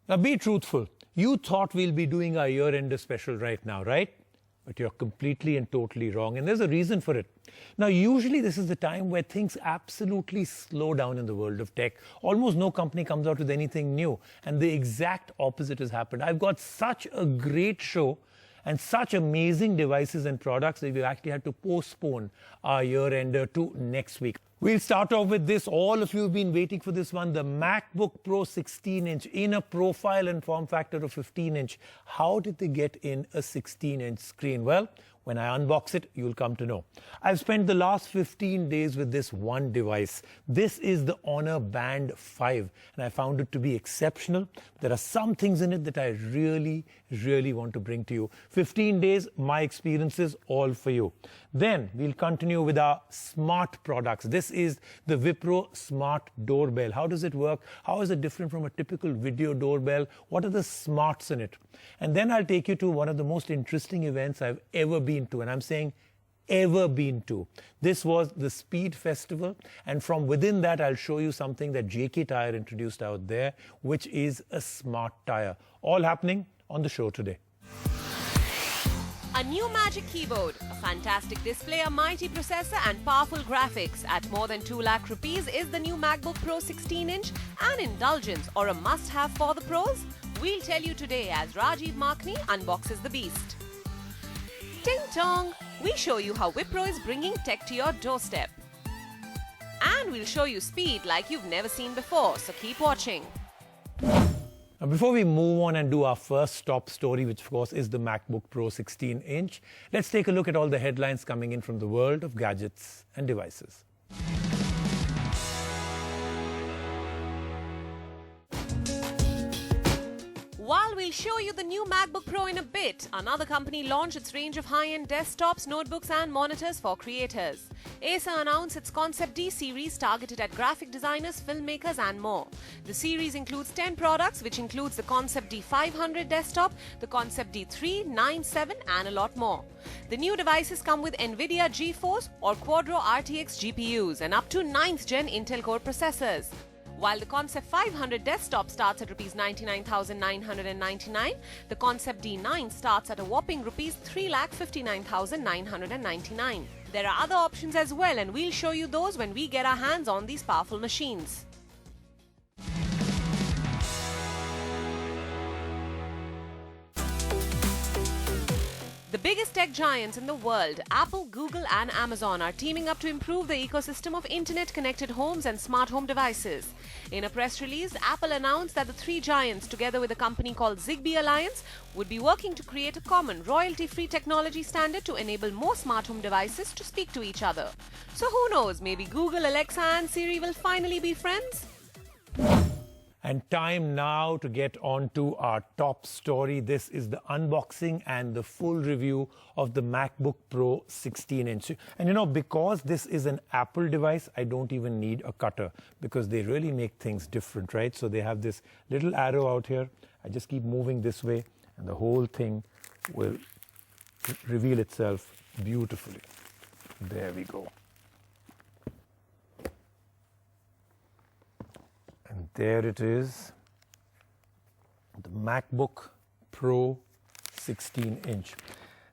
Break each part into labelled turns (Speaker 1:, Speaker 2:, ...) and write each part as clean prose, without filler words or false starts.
Speaker 1: Now be truthful. You thought we'll be doing our year-ender special right now, right? But you're completely and totally wrong. And there's a reason for it. Now, usually this is the time where things absolutely slow down in the world of tech. Almost no company comes out with anything new. And the exact opposite has happened. I've got such a great show and such amazing devices and products that we've actually had to postpone our year-ender to next week. We'll start off with this. All of you have been waiting for this one, the MacBook Pro 16-inch in a profile and form factor of 15-inch. How did they get in a 16-inch screen? Well, when I unbox it, you'll come to know. I've spent the last 15 days with this one device. This is the Honor Band 5, and I found it to be exceptional. There are some things in it that I really want to bring to you. 15 days, my experiences, all for you. Then we'll continue with our smart products. This is the Wipro Smart Doorbell. How does it work? How is it different from a typical video doorbell? What are the smarts in it? And then I'll take you to one of the most interesting events I've ever been to, and I'm saying ever been to. This was the Speed Festival, and from within that I'll show you something that JK Tyre introduced out there, which is a smart tire. All happening on the show today.
Speaker 2: A new Magic Keyboard, a fantastic display, a mighty processor and powerful graphics at more than 2 lakh rupees is the new MacBook Pro 16-inch, an indulgence or a must-have for the pros? We'll tell you today as Rajiv Makni unboxes the beast. Ting tong! We show you how Wipro is bringing tech to your doorstep. And we'll show you speed like you've never seen before, so keep watching.
Speaker 1: Now, before we move on and do our first top story, which of course is the MacBook Pro 16-inch, let's take a look at all the headlines coming in from the world of gadgets and devices.
Speaker 2: While we'll show you the new MacBook Pro in a bit, another company launched its range of high-end desktops, notebooks and monitors for creators. Acer announced its Concept D series targeted at graphic designers, filmmakers and more. The series includes 10 products, which includes the Concept D 500 desktop, the Concept D 397 and a lot more. The new devices come with NVIDIA GeForce or Quadro RTX GPUs and up to 9th gen Intel Core processors. While the Concept 500 desktop starts at Rs 99,999, the Concept D9 starts at a whopping Rs 3,59,999. There are other options as well, and we'll show you those when we get our hands on these powerful machines. The biggest tech giants in the world, Apple, Google and Amazon, are teaming up to improve the ecosystem of internet-connected homes and smart home devices. In a press release, Apple announced that the three giants, together with a company called Zigbee Alliance, would be working to create a common, royalty-free technology standard to enable more smart home devices to speak to each other. So who knows, maybe Google, Alexa and Siri will finally be friends?
Speaker 1: And time now to get on to our top story. This is the unboxing and the full review of the MacBook Pro 16-inch. And you know, because this is an Apple device, I don't even need a cutter because they really make things different, right? So they have this little arrow out here. I just keep moving this way and the whole thing will reveal itself beautifully. There we go. And there it is, the MacBook Pro 16-inch.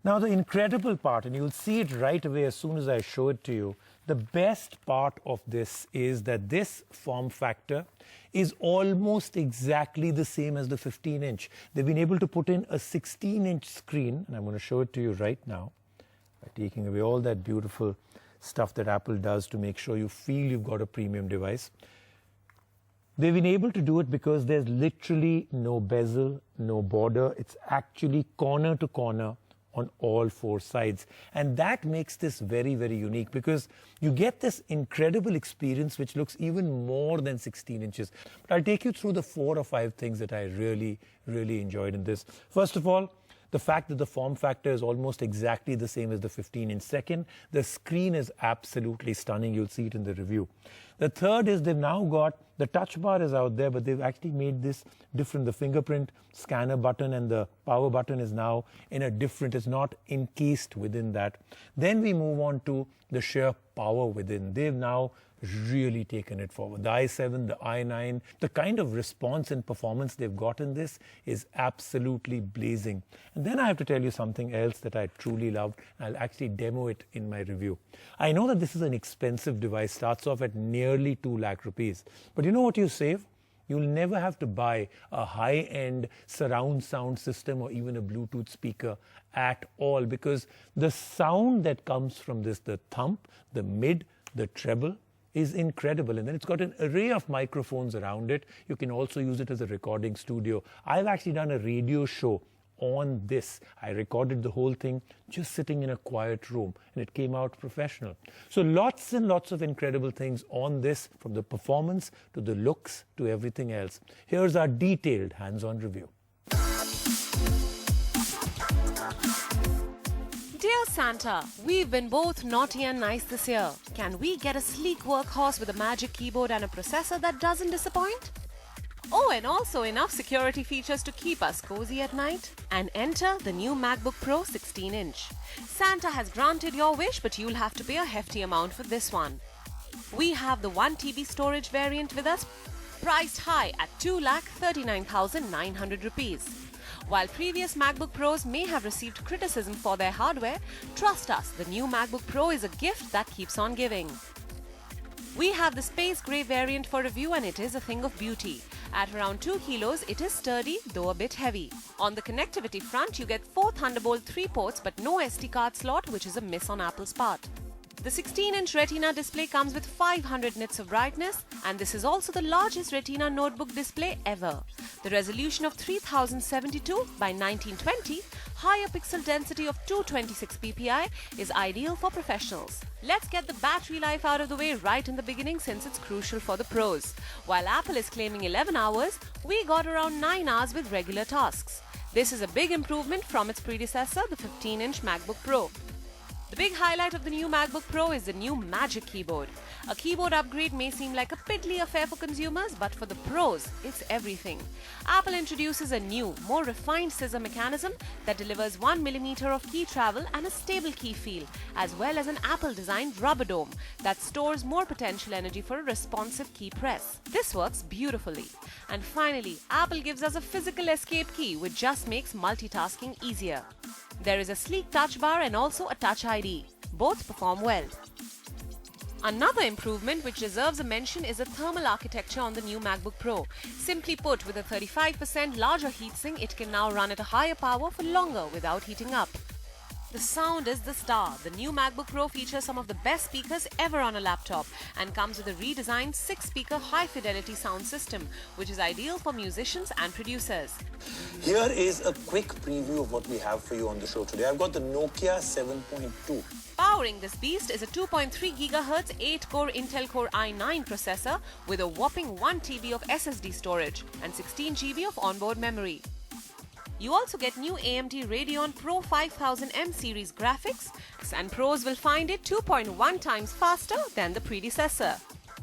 Speaker 1: Now the incredible part, and you'll see it right away as soon as I show it to you, the best part of this is that this form factor is almost exactly the same as the 15-inch. They've been able to put in a 16-inch screen, and I'm going to show it to you right now, by taking away all that beautiful stuff that Apple does to make sure you feel you've got a premium device. They've been able to do it because there's literally no bezel, no border. It's actually corner to corner on all four sides. And that makes this very unique because you get this incredible experience which looks even more than 16 inches. But I'll take you through the 4 or 5 things that I really enjoyed in this. First of all, the fact that the form factor is almost exactly the same as the 15-inch. Second, the screen is absolutely stunning. You'll see it in the review. The third is they've now got, the touch bar is out there, but they've actually made this different. The fingerprint scanner button and the power button is now in a different, it's not encased within that. Then we move on to the sheer power within. They've now really taken it forward. The i7, the i9, the kind of response and performance they've got in this is absolutely blazing. And then I have to tell you something else that I truly loved. I'll actually demo it in my review. I know that this is an expensive device, starts off at nearly 2 lakh rupees. But you know what you save? You'll never have to buy a high-end surround sound system or even a Bluetooth speaker at all, because the sound that comes from this, the thump, the mid, the treble, is incredible. And then it's got an array of microphones around it. You can also use it as a recording studio. I've actually done a radio show on this. I recorded the whole thing just sitting in a quiet room, and it came out professional. So lots and lots of incredible things on this, from the performance to the looks to everything else. Here's our detailed hands-on review.
Speaker 2: Dear Santa, we've been both naughty and nice this year. Can we get a sleek workhorse with a magic keyboard and a processor that doesn't disappoint? Oh, and also enough security features to keep us cozy at night? And enter the new MacBook Pro 16-inch. Santa has granted your wish, but you'll have to pay a hefty amount for this one. We have the 1 TB storage variant with us, priced high at 2,39,900 rupees. While previous MacBook Pros may have received criticism for their hardware, trust us, the new MacBook Pro is a gift that keeps on giving. We have the space grey variant for review, and it is a thing of beauty. At around 2 kilos, it is sturdy, though a bit heavy. On the connectivity front, you get 4 Thunderbolt 3 ports but no SD card slot, which is a miss on Apple's part. The 16-inch Retina display comes with 500 nits of brightness, and this is also the largest Retina notebook display ever. The resolution of 3072 by 1920, higher pixel density of 226 ppi is ideal for professionals. Let's get the battery life out of the way right in the beginning, since it's crucial for the pros. While Apple is claiming 11 hours, we got around 9 hours with regular tasks. This is a big improvement from its predecessor, the 15-inch MacBook Pro. The big highlight of the new MacBook Pro is the new Magic Keyboard. A keyboard upgrade may seem like a piddly affair for consumers, but for the pros, it's everything. Apple introduces a new, more refined scissor mechanism that delivers 1mm of key travel and a stable key feel, as well as an Apple-designed rubber dome that stores more potential energy for a responsive key press. This works beautifully. And finally, Apple gives us a physical escape key, which just makes multitasking easier. There is a sleek touch bar and also a Touch ID. Both perform well. Another improvement which deserves a mention is the thermal architecture on the new MacBook Pro. Simply put, with a 35% larger heatsink, it can now run at a higher power for longer without heating up. The sound is the star. The new MacBook Pro features some of the best speakers ever on a laptop and comes with a redesigned 6-speaker high-fidelity sound system, which is ideal for musicians and producers.
Speaker 3: Here is a quick preview of what we have for you on the show today. I've got the Nokia 7.2.
Speaker 2: Powering this beast is a 2.3 GHz 8-core Intel Core i9 processor with a whopping 1 TB of SSD storage and 16 GB of onboard memory. You also get new AMD Radeon Pro 5000M series graphics, and pros will find it 2.1 times faster than the predecessor.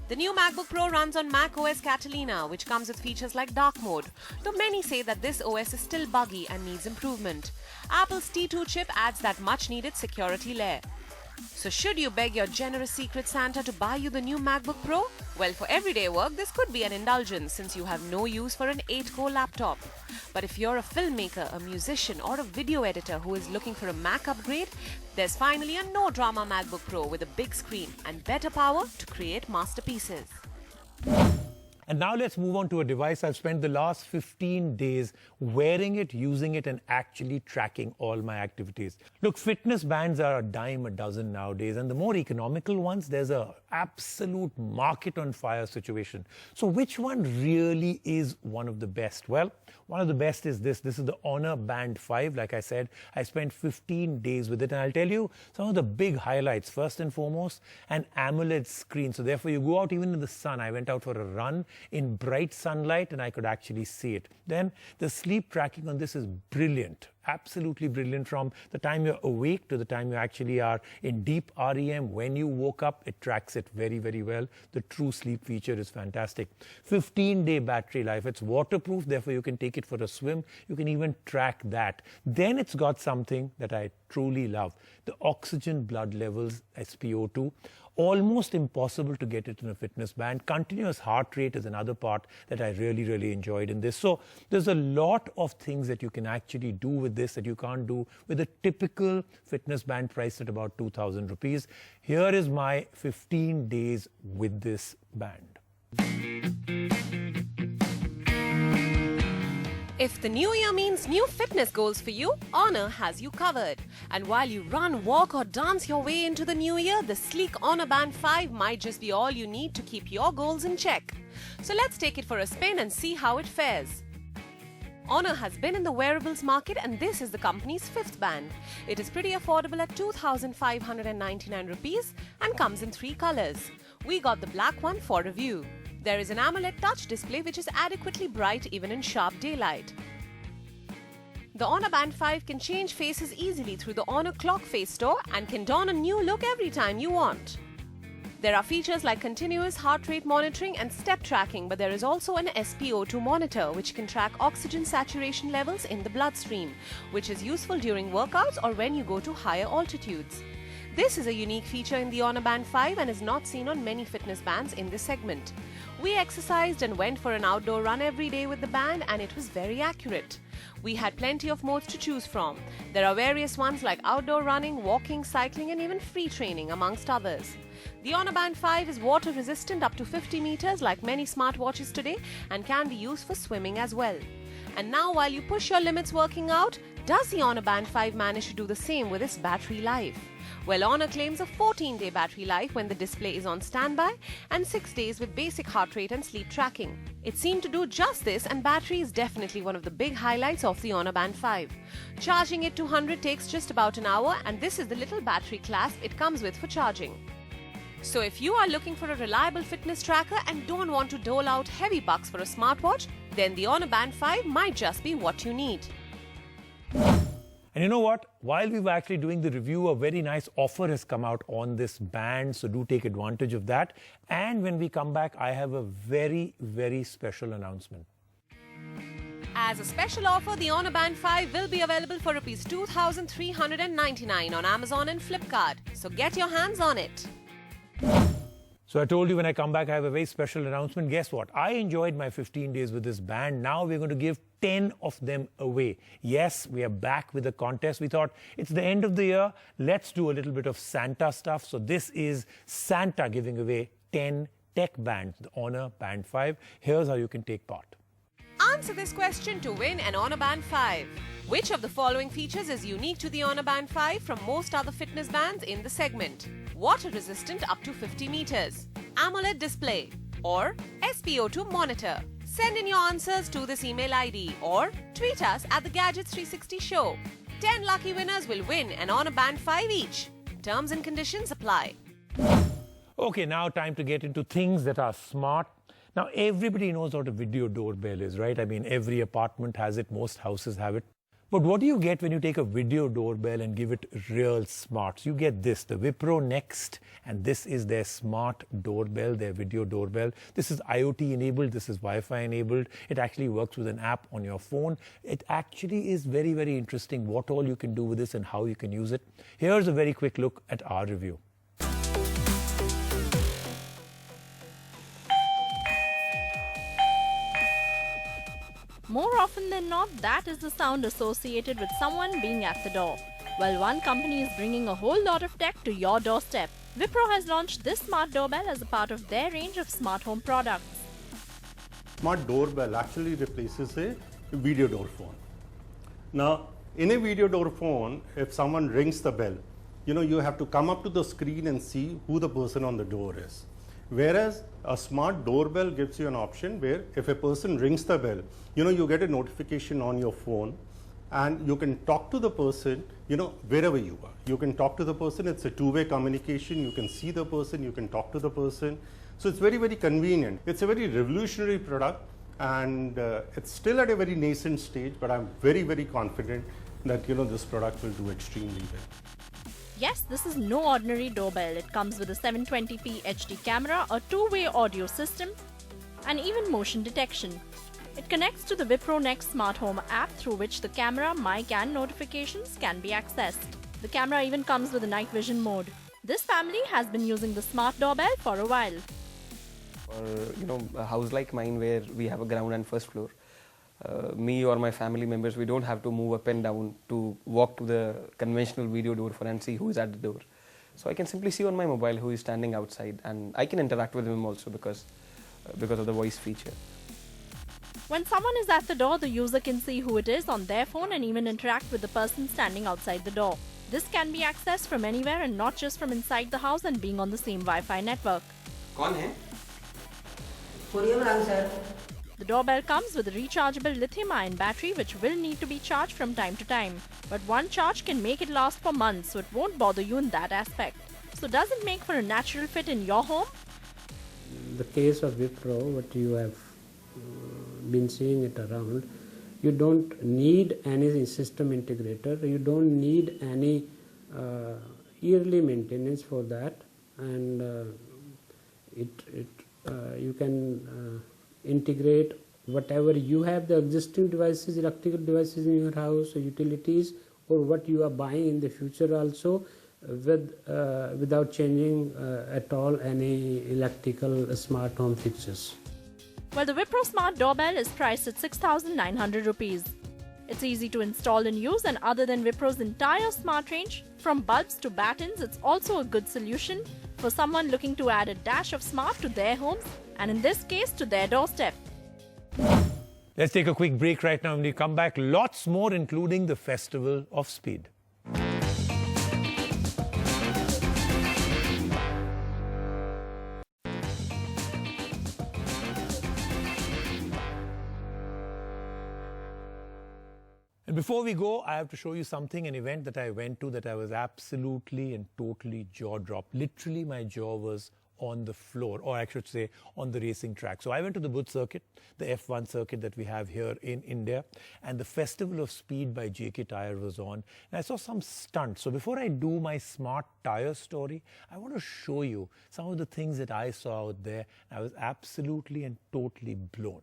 Speaker 2: The new MacBook Pro runs on macOS Catalina, which comes with features like dark mode, though many say that this OS is still buggy and needs improvement. Apple's T2 chip adds that much-needed security layer. So should you beg your generous Secret Santa to buy you the new MacBook Pro? Well, for everyday work, this could be an indulgence since you have no use for an 8-core laptop. But if you're a filmmaker, a musician, or a video editor who is looking for a Mac upgrade, there's finally a no-drama MacBook Pro with a big screen and better power to create masterpieces.
Speaker 1: And now let's move on to a device I've spent the last 15 days wearing it, using it, and actually tracking all my activities. Look, fitness bands are a dime a dozen nowadays, and the more economical ones, there's an absolute market on fire situation. So which one really is one of the best? Well, one of the best is this. This is the Honor Band 5. Like I said, I spent 15 days with it, and I'll tell you some of the big highlights. First and foremost, an AMOLED screen. So therefore, you go out even in the sun. I went out for a run in bright sunlight and I could actually see it. Then the sleep tracking on this is brilliant, absolutely brilliant. From the time you're awake to the time you actually are in deep REM. When you woke up, it tracks it very, very well. The true sleep feature is fantastic. 15-day battery life. It's waterproof, therefore you can take it for a swim. You can even track that. Then it's got something that I truly love, the oxygen blood levels, SpO2. almost impossible to get it in a fitness band. Continuous heart rate is another part that I really enjoyed in this. So there's a lot of things that you can actually do with this that you can't do with a typical fitness band priced at about 2,000 rupees. Here is my 15 days with this band.
Speaker 2: If the new year means new fitness goals for you, Honor has you covered. And while you run, walk or dance your way into the new year, the sleek Honor Band 5 might just be all you need to keep your goals in check. So let's take it for a spin and see how it fares. Honor has been in the wearables market and this is the company's 5th band. It is pretty affordable at 2,599 rupees and comes in 3 colors. We got the black one for review. There is an AMOLED touch display which is adequately bright even in sharp daylight. The Honor Band 5 can change faces easily through the Honor Clock Face Store and can don a new look every time you want. There are features like continuous heart rate monitoring and step tracking, but there is also an SpO2 monitor which can track oxygen saturation levels in the bloodstream, which is useful during workouts or when you go to higher altitudes. This is a unique feature in the Honor Band 5 and is not seen on many fitness bands in this segment. We exercised and went for an outdoor run every day with the band and it was very accurate. We had plenty of modes to choose from. There are various ones like outdoor running, walking, cycling and even free training amongst others. The Honor Band 5 is water resistant up to 50 meters like many smartwatches today and can be used for swimming as well. And now while you push your limits working out, does the Honor Band 5 manage to do the same with its battery life? Well, Honor claims a 14-day battery life when the display is on standby and 6 days with basic heart rate and sleep tracking. It seemed to do just this and battery is definitely one of the big highlights of the Honor Band 5. Charging it to 100 takes just about an hour and this is the little battery clasp it comes with for charging. So if you are looking for a reliable fitness tracker and don't want to dole out heavy bucks for a smartwatch, then the Honor Band 5 might just be what you need.
Speaker 1: And you know what? While we were actually doing the review, a very nice offer has come out on this band, so do take advantage of that. And when we come back, I have a very special announcement.
Speaker 2: As a special offer, the Honor Band 5 will be available for Rs 2,399 on Amazon and Flipkart. So get your hands on it.
Speaker 1: So I told you when I come back, I have a very special announcement. Guess what? I enjoyed my 15 days with this band. Now we're going to give 10 of them away. Yes, we are back with a contest. We thought it's the end of the year. Let's do a little bit of Santa stuff. So this is Santa giving away 10 tech bands, the Honor Band 5. Here's how you can take part.
Speaker 2: Answer this question to win an Honor Band 5. Which of the following features is unique to the Honor Band 5 from most other fitness bands in the segment? Water resistant up to 50 meters, AMOLED display, or SpO2 monitor? Send in your answers to this email ID or tweet us at the Gadgets360 Show. 10 lucky winners will win an Honor Band 5 each. Terms and conditions apply.
Speaker 1: Okay, now time to get into things that are smart. Now, everybody knows what a video doorbell is, right? I mean, every apartment has it, most houses have it. But what do you get when you take a video doorbell and give it real smarts? You get this, the Wipro Next, and this is their smart doorbell, their video doorbell. This is IoT enabled, this is Wi-Fi enabled. It actually works with an app on your phone. It actually is very interesting what all you can do with this and how you can use it. Here's a very quick look at our review.
Speaker 4: More often than not, that is the sound associated with someone being at the door. Well, one company is bringing a whole lot of tech to your doorstep. Wipro has launched this smart doorbell as a part of their range of smart home products.
Speaker 5: Smart doorbell actually replaces a video door phone. Now, in a video door phone, if someone rings the bell, you have to come up to the screen and see who the person on the door is. Whereas a smart doorbell gives you an option where if a person rings the bell, you get a notification on your phone and you can talk to the person, wherever you are. You can talk to the person. It's a two-way communication. You can see the person. You can talk to the person. So it's very convenient. It's a very revolutionary product and it's still at a very nascent stage, but I'm very confident that, this product will do extremely well.
Speaker 4: Yes, this is no ordinary doorbell. It comes with a 720p HD camera, a two-way audio system, and even motion detection. It connects to the Wipro Next smart home app through which the camera, mic and notifications can be accessed. The camera even comes with a night vision mode. This family has been using the smart doorbell for a while.
Speaker 6: For a house like mine where we have a ground and first floor, me or my family members, we don't have to move up and down to walk to the conventional video door for and see who is at the door. So I can simply see on my mobile who is standing outside, and I can interact with him also because of the voice feature.
Speaker 4: When someone is at the door, the user can see who it is on their phone and even interact with the person standing outside the door. This can be accessed from anywhere and not just from inside the house and being on the same Wi-Fi network.
Speaker 6: कौन है?
Speaker 4: The doorbell comes with a rechargeable lithium-ion battery which will need to be charged from time to time. But one charge can make it last for months, so it won't bother you in that aspect. So does it make for a natural fit in your home?
Speaker 7: The case of Wipro, what you have been seeing it around, you don't need any system integrator, you don't need any yearly maintenance for that, and you can integrate whatever you have, the existing devices, electrical devices in your house or utilities, or what you are buying in the future also, without changing at all any electrical smart home fixtures.
Speaker 4: Well, the Wipro Smart Doorbell is priced at 6,900 rupees. It's easy to install and use, and other than Wipro's entire smart range, from bulbs to battens, it's also a good solution for someone looking to add a dash of smart to their homes, and in this case, to their doorstep.
Speaker 1: Let's take a quick break right now. When we come back, lots more, including the Festival of Speed. And before we go, I have to show you something, an event that I went to that I was absolutely and totally jaw-dropped. Literally, my jaw was on the floor, or I should say on the racing track. So I went to the Buddh circuit, the F1 circuit that we have here in India, and the Festival of Speed by JK Tyre was on. And I saw some stunts. So before I do my smart tire story, I want to show you some of the things that I saw out there. I was absolutely and totally blown.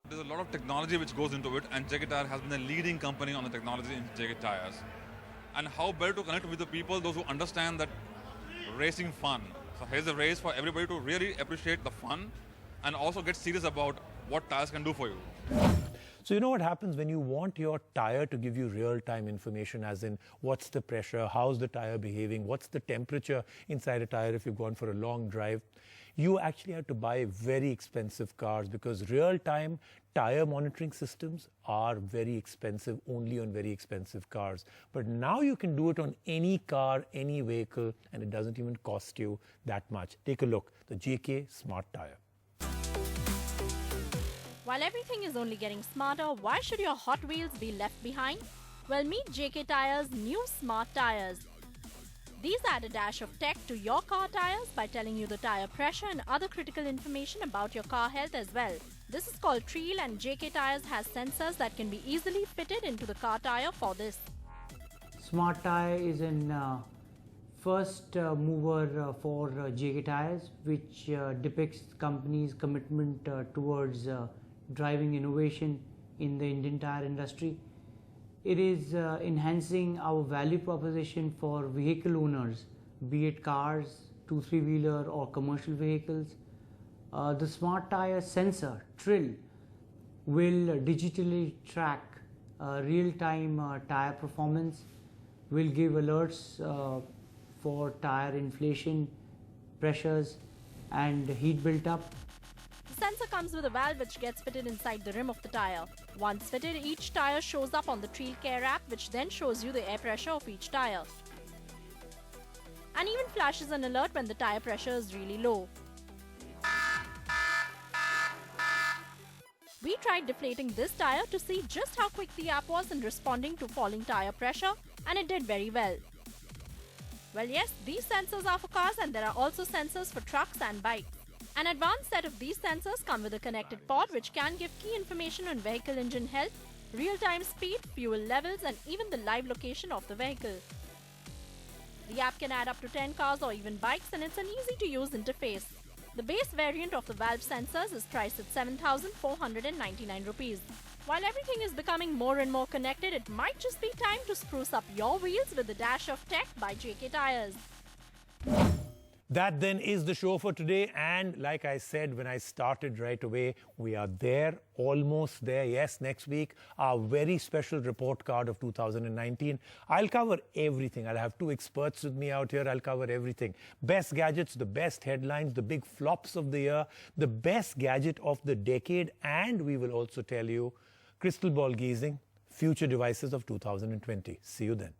Speaker 8: There's a lot of technology which goes into it, and JK Tyre has been a leading company on the technology in JK Tyres. And how better to connect with the people, those who understand that racing fun. So here's a race for everybody to really appreciate the fun and also get serious about what tires can do for you.
Speaker 1: So you know what happens when you want your tire to give you real-time information, as in what's the pressure, how's the tire behaving, what's the temperature inside a tire if you've gone for a long drive. You actually have to buy very expensive cars because real-time tire monitoring systems are very expensive, only on very expensive cars. But now you can do it on any car, any vehicle, and it doesn't even cost you that much. Take a look, the JK Smart Tire.
Speaker 4: While everything is only getting smarter, why should your Hot Wheels be left behind? Well, meet JK Tyre's new smart tires. These add a dash of tech to your car tires by telling you the tire pressure and other critical information about your car health as well. This is called Treel, and JK Tyres has sensors that can be easily fitted into the car tire for this.
Speaker 9: Smart Tire is an first mover for JK Tyres, which depicts the company's commitment towards driving innovation in the Indian tire industry. It is enhancing our value proposition for vehicle owners, be it cars, 2-, 3-wheeler or commercial vehicles. The Smart Tire sensor, Treel, will digitally track real-time tire performance, will give alerts for tire inflation, pressures and heat built-up.
Speaker 4: The sensor comes with a valve which gets fitted inside the rim of the tire. Once fitted, each tire shows up on the Treel Care app, which then shows you the air pressure of each tire. And even flashes an alert when the tire pressure is really low. We tried deflating this tire to see just how quick the app was in responding to falling tire pressure, and it did very well. Well, yes, these sensors are for cars, and there are also sensors for trucks and bikes. An advanced set of these sensors come with a connected pod which can give key information on vehicle engine health, real-time speed, fuel levels and even the live location of the vehicle. The app can add up to 10 cars or even bikes and it's an easy-to-use interface. The base variant of the valve sensors is priced at 7,499 rupees. While everything is becoming more and more connected, it might just be time to spruce up your wheels with a dash of tech by JK Tyres.
Speaker 1: That then is the show for today, and like I said when I started right away, we are there, almost there. Yes, next week, our very special report card of 2019. I'll cover everything. I'll have two experts with me out here. I'll cover everything. Best gadgets, the best headlines, the big flops of the year, the best gadget of the decade, and we will also tell you crystal ball gazing, future devices of 2020. See you then.